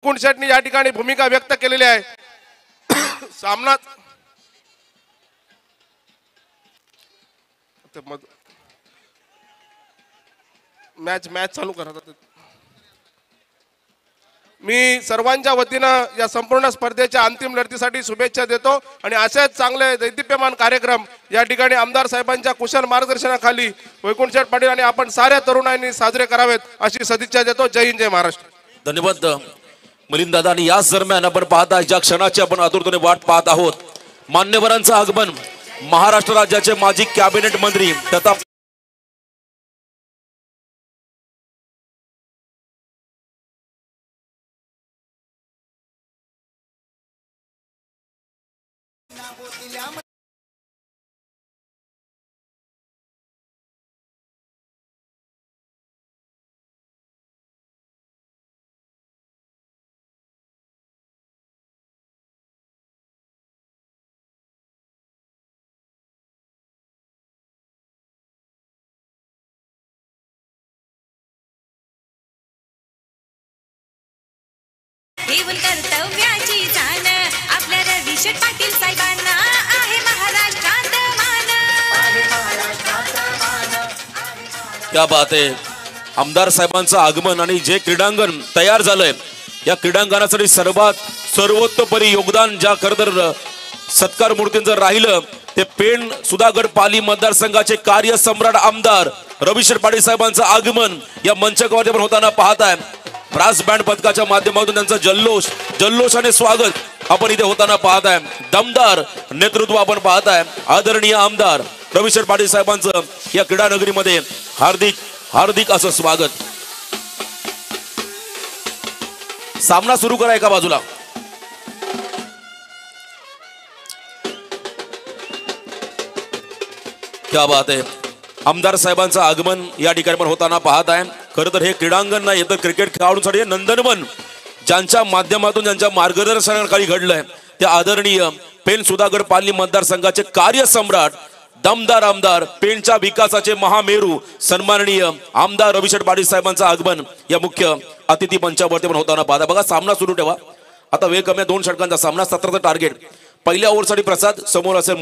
कुणशेटनी या ठिकाणी भूमिका व्यक्त केलेली आहे। सामना मॅच चालू करा। मी सर्वांच्या वतीनं या संपूर्ण स्पर्धेच्या अंतिम लढतीसाठी शुभेच्छा देतो आणि असेच चांगले दैदिप्यमान कार्यक्रम या ठिकाणी आमदार साहेबांच्या कुशल मार्गदर्शनाखाली वैकुंठ शेठ पाटील आणि आपण साऱ्या तरुणांनी साजरे करावेत अशी सदिच्छा देतो। जय हिंद, जय महाराष्ट्र। धन्यवाद मिलिंद दादा। आणि याच दरम्यान आपण पाहता ज्या क्षणाची आपण आतुरतेने वाट पाहत आहोत, मान्यवरांचं आगमन। महाराष्ट्र राज्याचे माजी कॅबिनेट मंत्री तथा देऊन कर्तव्याची जाण आपल्या रविशेठ पाटील साहेबांना आहे महाराष्ट्रात मान। क्या बात आहे। आमदार साहेबांचं आगमन आणि जे क्रीडांगण तयार झालंय, या क्रीडांगणासाठी सर्वोत्तोपरी योगदान ज्या खरतर सत्कार मूर्तींचं राहिलं ते पेण सुधागड पाली मतदारसंघाचे कार्यसम्राट आमदार रविशेठ पाटील साहेबांचं आगमन या मंचकावरती आपण होताना पाहताय। ब्रास बँड पथकाच्या माध्यमातून त्यांचं जल्लोषाने स्वागत आपण इथे होताना पाहताय। दमदार नेतृत्व आपण पाहताय। आदरणीय आमदार रविशेठ पाटील साहेबांचं या क्रीडा नगरीमध्ये हार्दिक हार्दिक असं स्वागत। सामना सुरू करा एका बाजूला। क्या बात आहे। आमदार साहेबांचं आगमन या ठिकाणी पण होताना पाहत आहे। खरं तर हे क्रीडांगण नाही तर क्रिकेट खेळाडूंसाठी नंदनवन ज्यांच्या माध्यमातून ज्यांच्या मार्गदर्शनाखाली घडलंय ते आदरणीय पेण सुधागड पाली मतदारसंघाचे कार्यसम्राट दमदार आमदार, पेणच्या विकासाचे महामेरू सन्माननीय आमदार रविशेठ पाटील साहेबांचं आगमन या मुख्य अतिथी मंचावरती पण होताना पाहता। बघा सामना सुरू ठेवा। आता वेळ कमी, 2 षटकांचा सामना, 17चं टार्गेट। पहिल्या ओव्हरसाठी प्रसाद समोर असेल